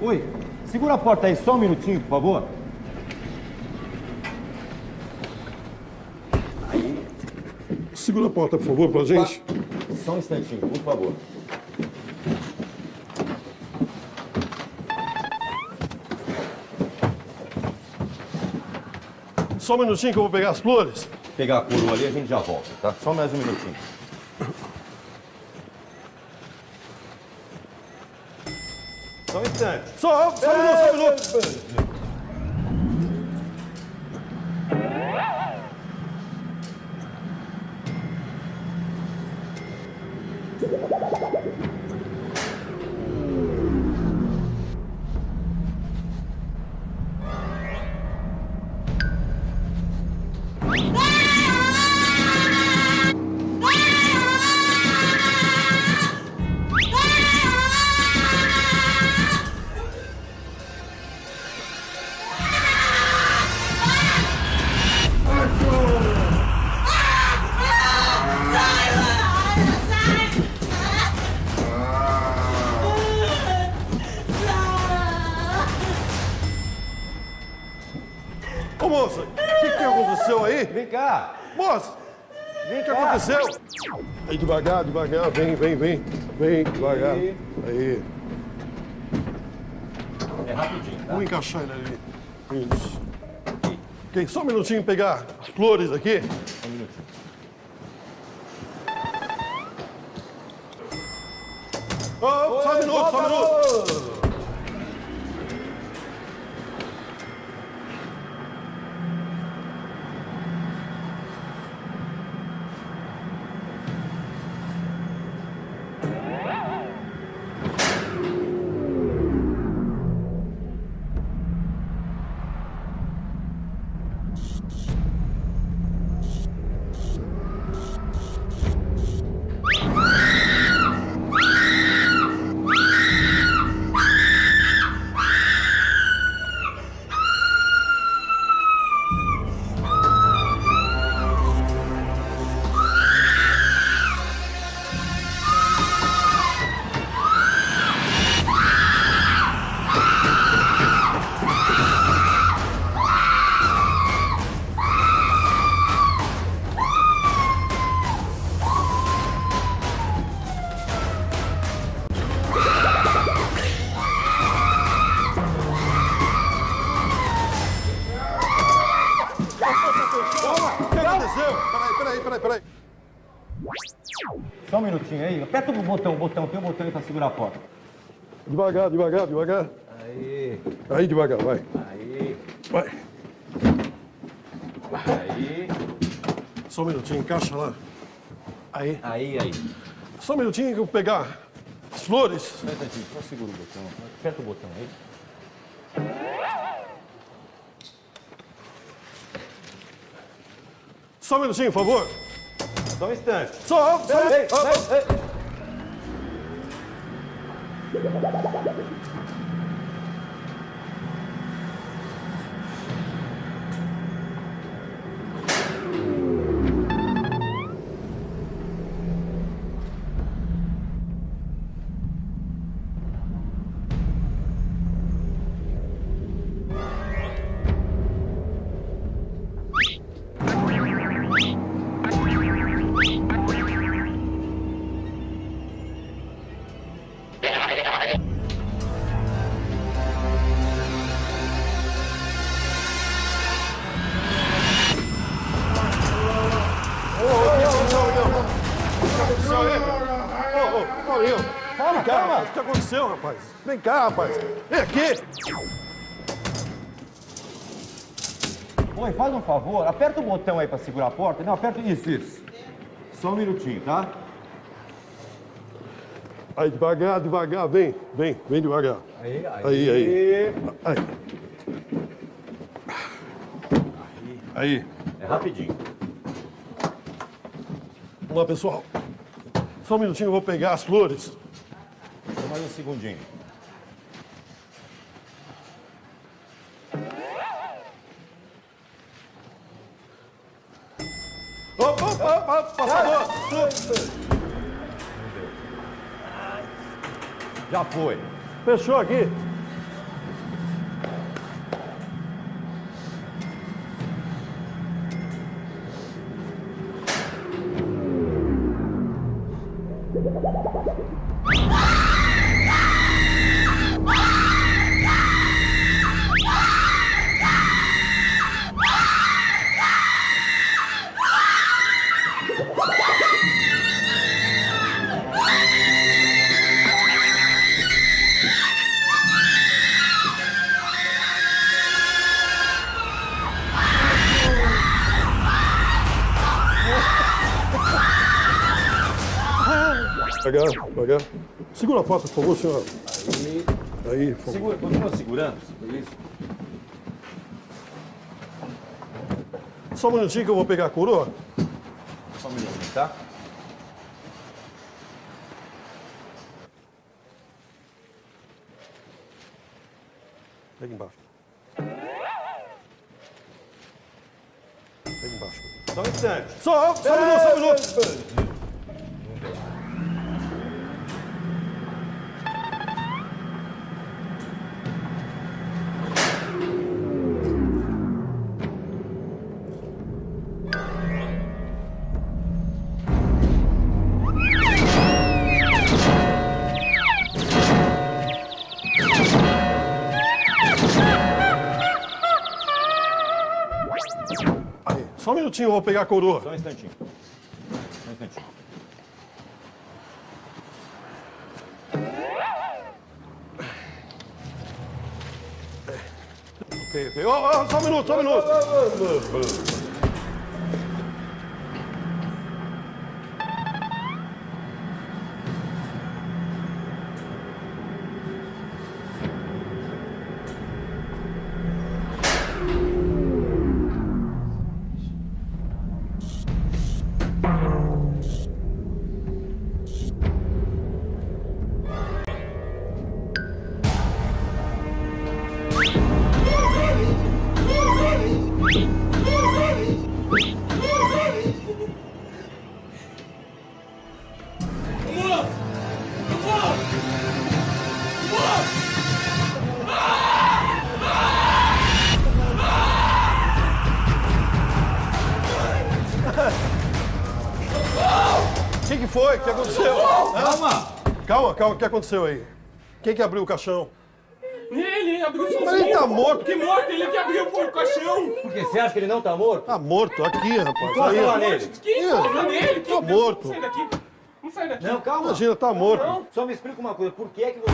Oi, segura a porta aí só um minutinho, por favor. Aí. Segura a porta, por favor, pra gente. Só um instantinho, por favor. Só um minutinho que eu vou pegar as flores. Pegar a coroa ali, a gente já volta, tá? Só mais um minutinho. Só um instante. Só um minuto. Ô, moça, o que aconteceu aí? Vem cá. Moça, Vem o que cá. aconteceu? Aí, devagar, vem, devagar. Aí, É rapidinho, tá? vamos encaixar ele ali. Isso. Ok, só um minutinho pegar as flores aqui. Um minutinho. Oh, só um minuto. Peraí. Só um minutinho aí. Aperta o botão. Tem um botão aí pra segurar a porta. Devagar. Aí. Aí, devagar, vai. Aí. Vai. Aí. Só um minutinho, encaixa lá. Aí. Aí. Só um minutinho que eu vou pegar as flores. Só um instantinho. Só segura o botão. Aperta o botão aí. Só um minutinho, por favor. Só um instante. Só. Ei. Calma. O que aconteceu, rapaz? Vem cá, rapaz. Vem aqui. Oi, faz um favor. Aperta o botão aí pra segurar a porta. Não, aperta isso. Só um minutinho, tá? Aí, devagar. Vem devagar. Aí. É rapidinho. Vamos lá, pessoal. Só um minutinho, eu vou pegar as flores. Só mais um segundinho. Opa, passador. Já foi. Fechou aqui. Pegar. Segura a porta, por favor, senhor. Aí, por favor. Segura, continua segurando. Isso. Só um minutinho que eu vou pegar a coroa. Só um minutinho, tá? Pega embaixo. Pega embaixo. Só um instante. Só um minuto. Só um minutinho, eu vou pegar a coroa. Só um instantinho. Só um instantinho. Ok. Só um minuto. O que foi? O que aconteceu? Calma, o que aconteceu aí? Quem que abriu o caixão? Ele abriu sozinho. Mas ele tá morto. Que morto? Ele que abriu o caixão. Por quê? Você acha que ele não tá morto? Tá morto, aqui, rapaz. Encosta Aí, lá ó. nele. Quem encosta nele? Tá morto. Vamos sair daqui. Vamos sair daqui. Não, calma. Imagina, tá morto. Só me explica uma coisa. Por que é que você...